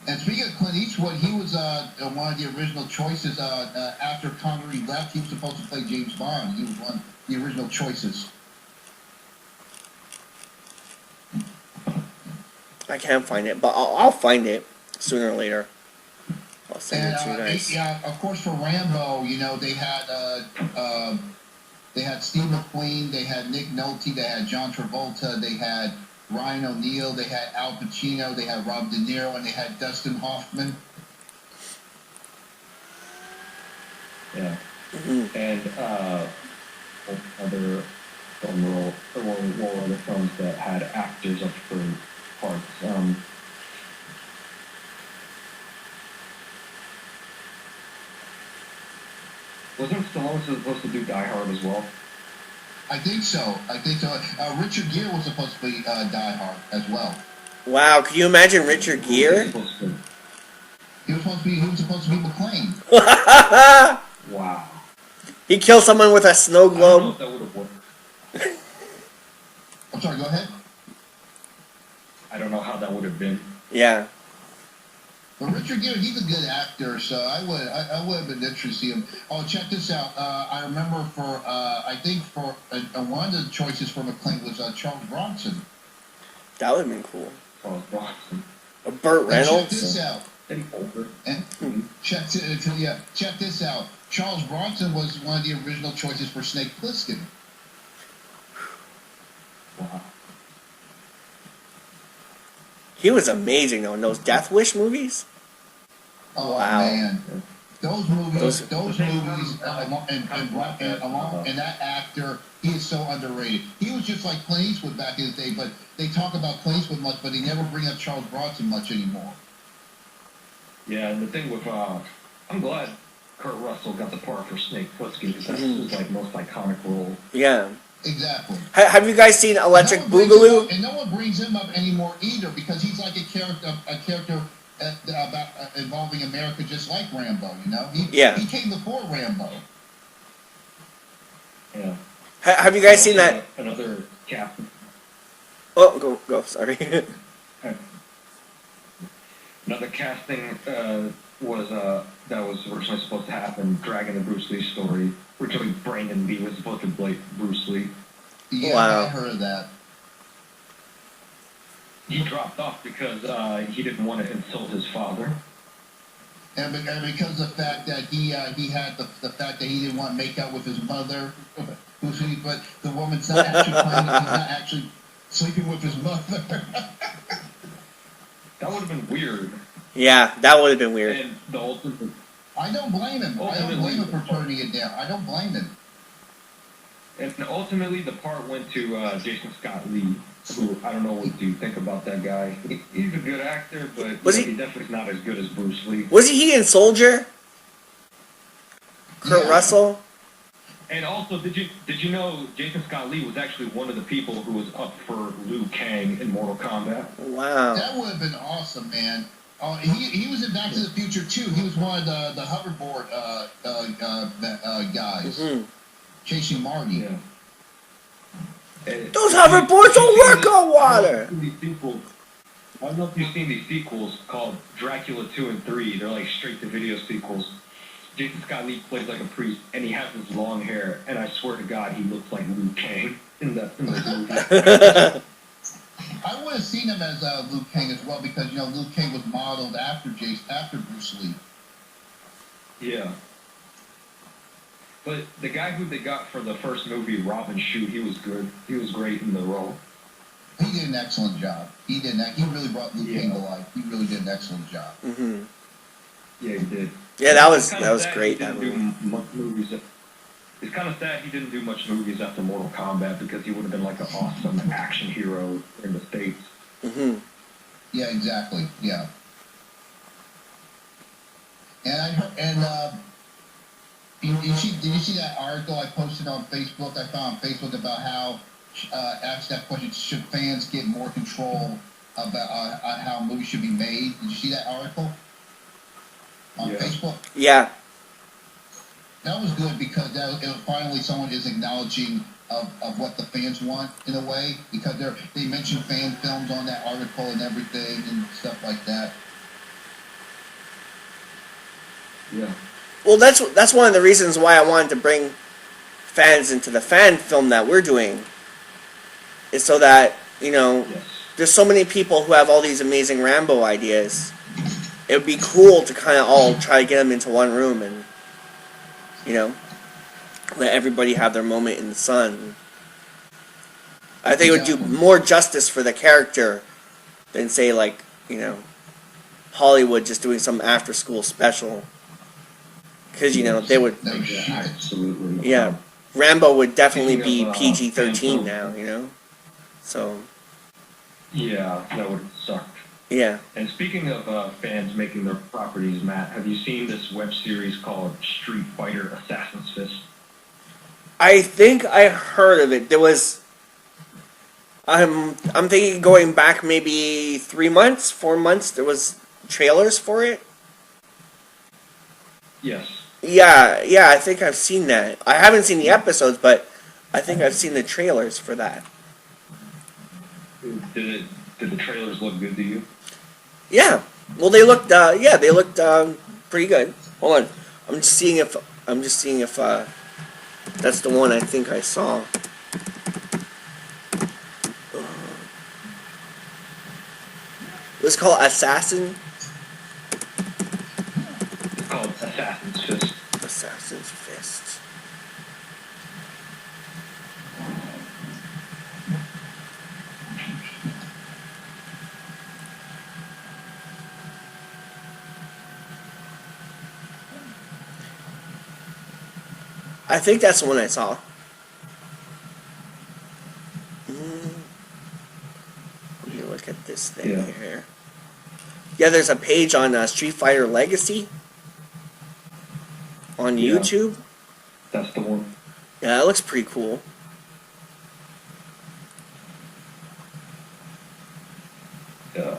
And speaking of Clint Eastwood, he was one of the original choices. After Connery left, he was supposed to play James Bond. He was one of the original choices. I can't find it, but I'll find it sooner or later. I'll send it to you guys. Yeah, of course, for Rambo, you know, they had Steve McQueen, they had Nick Nolte, they had John Travolta, they had Ryan O'Neal, they had Al Pacino, they had Rob De Niro, and they had Dustin Hoffman. Yeah. And other other films that had actors up for parts. Wasn't Stallone supposed to do Die Hard as well? I think so. Richard Gere was supposed to be Die Hard as well. Wow, could you imagine Richard Gere? He was supposed to be McClane. Wow. He killed someone with a snow globe. I don't know if that would have worked. I'm sorry, go ahead. I don't know how that would have been. Yeah. But Richard Gere, he's a good actor, so I would have been interested to see him. Oh, check this out. I remember I think for one of the choices for McClane was Charles Bronson. That would have been cool. Charles Bronson. Or Burt Reynolds. Check this out. Check this out. Charles Bronson was one of the original choices for Snake Plissken. Wow. He was amazing though in those Death Wish movies. Oh wow. Man, those movies, and that actor, he is so underrated. He was just like Clint Eastwood back in the day, but they talk about Clint Eastwood much, but they never bring up Charles Bronson much anymore. Yeah, and the thing with I'm glad Kurt Russell got the part for Snake Plissken because that's his like most iconic role. Yeah. Exactly. Have you guys seen Electric Boogaloo? And no one brings him up anymore either because he's like a character about involving America, just like Rambo. You know, he came before Rambo. Yeah. Have you guys seen that? Another captain. Oh, go. Sorry. Another casting was that was originally supposed to happen. Dragging the Bruce Lee story. Originally, Brandon Lee was supposed to play Bruce Lee. Yeah, wow. I heard of that. He dropped off because he didn't want to insult his father. And because of the fact that he had the fact that he didn't want to make out with his mother, but the woman's not actually playing, he's not actually sleeping with his mother. That would have been weird. Yeah, that would have been weird. And the ultimate. I don't blame him. I don't blame him for turning it down. I don't blame him. And ultimately, the part went to Jason Scott Lee, who I don't know what you think about that guy. He's a good actor, but he definitely not as good as Bruce Lee. Was he in Soldier? Kurt Russell? And also, did you know Jason Scott Lee was actually one of the people who was up for Liu Kang in Mortal Kombat? Wow. That would have been awesome, man. He was in Back to the Future too. He was one of the hoverboard guys chasing Marty. Yeah. Those hoverboards don't work on water. I don't know if you've seen these sequels called Dracula 2 and 3. They're like straight-to-video sequels. Jason Scott Lee plays like a priest, and he has this long hair, and I swear to God, he looks like Liu Kang in the movie. I would have seen him as Liu Kang as well because, you know, Liu Kang was modeled after Bruce Lee. Yeah. But the guy who they got for the first movie, Robin Shute, he was good. He was great in the role. He did an excellent job. He really brought Liu Kang to life. He really did an excellent job. Mm-hmm. Yeah, he did. Yeah, that was great. That movie. It's kind of sad he didn't do much movies after Mortal Kombat because he would have been like an awesome action hero in the States. Mm-hmm. Yeah, exactly. Yeah. Did you see that article I posted on Facebook? I found on Facebook about how asked that question: should fans get more control about how movies should be made? Did you see that article on Facebook? Yeah. That was good because finally someone is acknowledging of what the fans want in a way, because they mentioned fan films on that article and everything and stuff like that. Yeah. Well, that's one of the reasons why I wanted to bring fans into the fan film that we're doing. Is so that, you know, Yes. there's so many people who have all these amazing Rambo ideas. It would be cool to kind of all try to get them into one room and, you know, let everybody have their moment in the sun. I think it would do more justice for the character than, say, like, you know, Hollywood just doing some after-school special. Because, you know, they would... Absolutely. Yeah. Rambo would definitely be Speaking of, PG-13 now, you know? So... Yeah, that would suck. Yeah. And speaking of fans making their properties, Matt, have you seen this web series called Street Fighter Assassin's Fist? I think I heard of it. There was... I'm thinking going back maybe 3 months, 4 months, there was trailers for it. Yes. Yeah, I think I've seen that. I haven't seen the episodes, but I think I've seen the trailers for that. Did the trailers look good to you? Yeah. Well, they looked pretty good. Hold on. I'm just seeing if that's the one I think I saw. It was called Assassin. It's called Assassin's Fist. Assassin's Fist. I think that's the one I saw. Let me look at this thing here. Yeah, there's a page on Street Fighter Legacy on YouTube. That's the one. Yeah, that looks pretty cool. Yeah.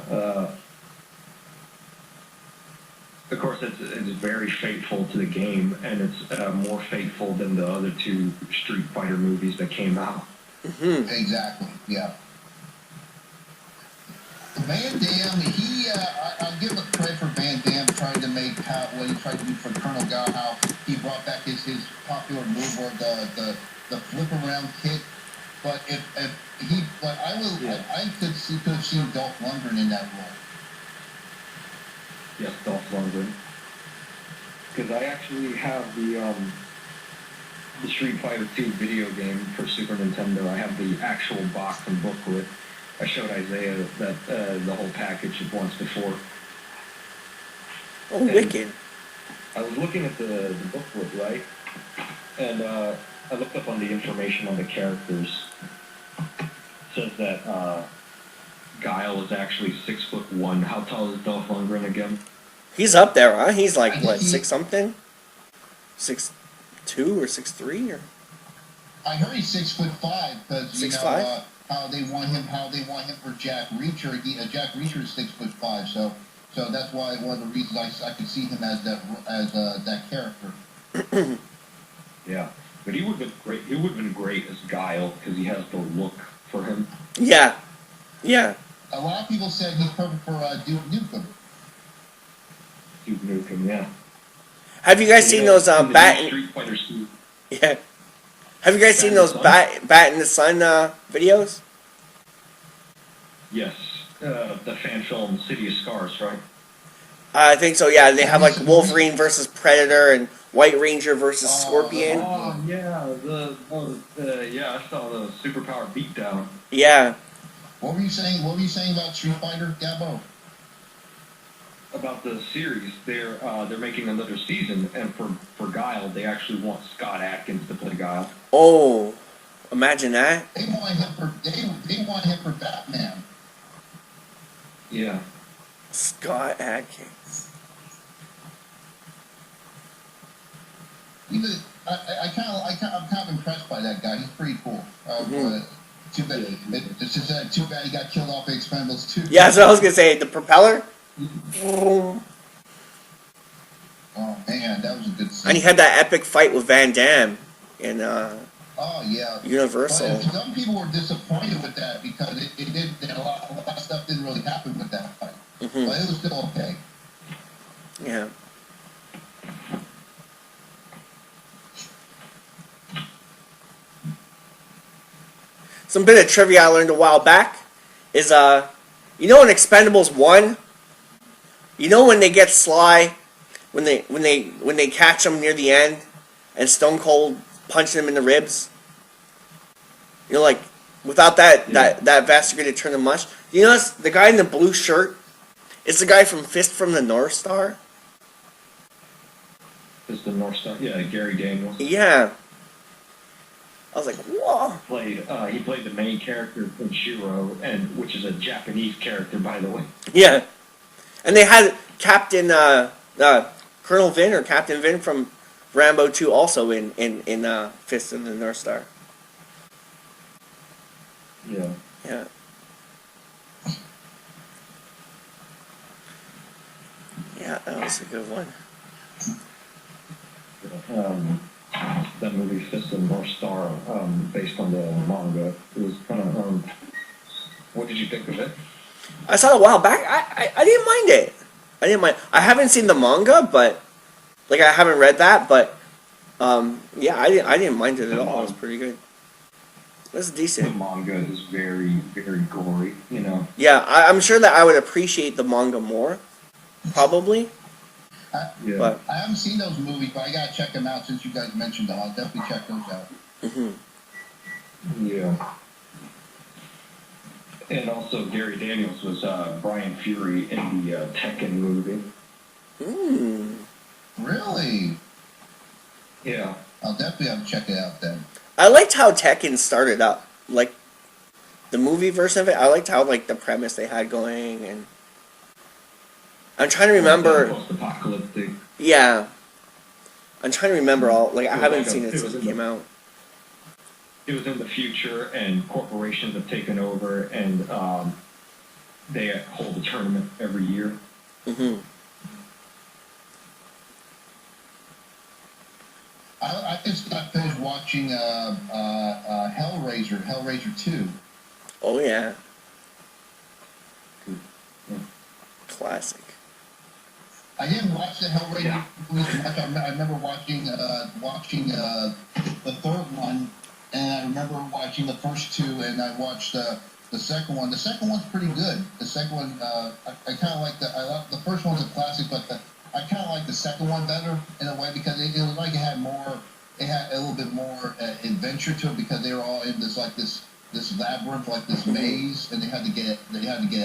Of course, it's very faithful to the game, and it's more faithful than the other two Street Fighter movies that came out. Mm-hmm. Exactly. Yeah. Van Damme, I'll give him credit for Van Damme trying to make what he tried to do for Colonel Gao, how he brought back his popular move or the flip around kick. But I could have seen Dolph Lundgren in that role. Yes, Dolph Lundgren. Because I actually have the Street Fighter 2 video game for Super Nintendo. I have the actual box and booklet. I showed Isaiah that the whole package once before. Oh, wicked. I was looking at the booklet, right? And I looked up on the information on the characters. It says that Guile is actually 6'1". How tall is Dolph Lundgren again? He's up there, huh? He's like, what, 6 something? 6'2" or 6'3" or? I heard he's 6'5" because you 6'5"? know how they want him for Jack Reacher. Jack Reacher is 6'5", so that's why one of the reasons I could see him as that character. Yeah, but he would have been great. He would have been great as Guile because he has the look for him. Yeah. A lot of people said he's perfect for Duke Nukem. Duke Nukem, yeah. Have you guys seen those Bat? Street Fighter suit. Yeah. Have you guys seen those Bat in the Sun videos? Yes, the fan film City of Scars, right? I think so. Yeah, they have like Wolverine versus Predator and White Ranger versus Scorpion. Oh yeah, yeah, I saw the superpower beatdown. Yeah. What were you saying? What were you saying about Street Fighter, Gabbo? About the series, they're making another season, and for Guile, they actually want Scott Adkins to play Guile. Oh, imagine that. They want him for Batman. Yeah. Scott Adkins. I'm kind of impressed by that guy. He's pretty cool. Too bad he got killed off of Expendables 2. Yeah, so I was gonna say the propeller. Oh man, that was a good scene. And he had that epic fight with Van Damme in Universal. But some people were disappointed with that because a lot of stuff didn't really happen with that fight. But it was still okay. Yeah. some bit of trivia I learned a while back is you know in Expendables 1, you know when they get Sly, when they catch him near the end, and Stone Cold punching him in the ribs. You know, like without that vest, you're gonna turn to mush. You notice the guy in the blue shirt is the guy from Fist from the North Star. Is the North Star? Yeah, Gary Daniels. Yeah. I was like, whoa. He played the main character in Shiro, which is a Japanese character, by the way. Yeah. And they had Captain Colonel Vin or Captain Vin from Rambo 2 also in Fist of the North Star. Yeah. Yeah. Yeah, that was a good one. That movie Fist of the North Star, based on the manga, it was kind of, what did you think of it? I saw it a while back. I didn't mind it. I didn't mind. I haven't seen the manga, but like I haven't read that, but yeah, I didn't mind it at all. It was pretty good. It was decent. The manga is very, very gory, you know. Yeah, I'm sure that I would appreciate the manga more, probably. Yeah. But I haven't seen those movies, but I gotta check them out since you guys mentioned them. I'll definitely check those out. Yeah. And also, Gary Daniels was Brian Fury in the Tekken movie. Really? Yeah. I'll definitely have to check it out then. I liked how Tekken started up, like the movie version of it. I liked how like the premise they had going, and I'm trying to remember. Post-apocalyptic. Yeah, I'm trying to remember all. Like I haven't like seen it since it came out. It was in the future, and corporations have taken over, and they hold a tournament every year. I just got finished watching Hellraiser 2. Oh yeah, classic. I didn't watch the Hellraiser movies much. I remember watching the third one, and I remember watching the first two, and I watched the second one. The second one's pretty good. The second one, I kind of like the first one's a classic, but I kind of like the second one better in a way because it was like it had a little bit more adventure to it because they were all in this labyrinth, like this maze, and they had to get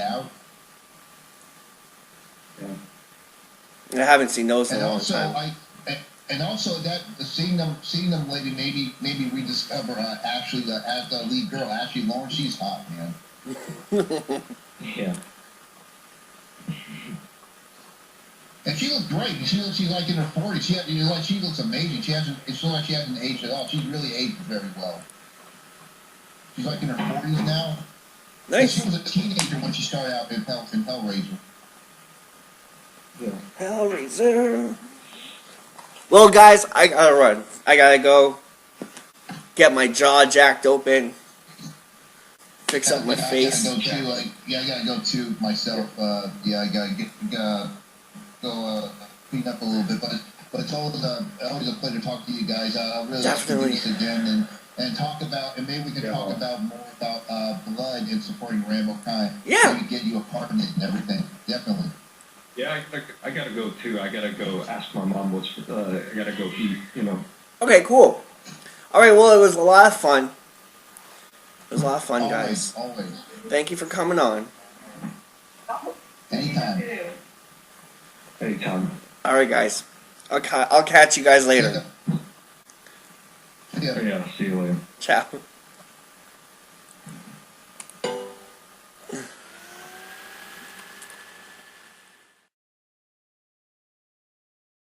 out. Yeah. I haven't seen those in And a long also, time. and also that seeing them lately made me rediscover actually the lead girl, Ashley Lawrence. She's hot, man. Yeah. And she looks great. She's like in her 40s. She looks amazing. It's not like she hasn't aged at all. She's really aged very well. She's like in her 40s now. Nice. And she was a teenager when she started out in Hellraiser. Yeah. Hellraiser. Well, guys, I gotta run. I gotta go get my jaw jacked open, fix up my face. I gotta go too myself. I gotta go clean up a little bit. But it's always a pleasure to talk to you guys. I'll really like to do this again and talk about, and maybe we can talk about more about blood and supporting Rambo kind. Yeah. Maybe get you a part in it and everything. Definitely. Yeah, I gotta go too. I gotta go ask my mom what's. I gotta go eat. You know. Okay, cool. All right, well, it was a lot of fun. It was a lot of fun, guys. Always. Thank you for coming on. Anytime. Anytime. All right, guys. I'll catch you guys later. Yeah. Yeah. See you later. Ciao.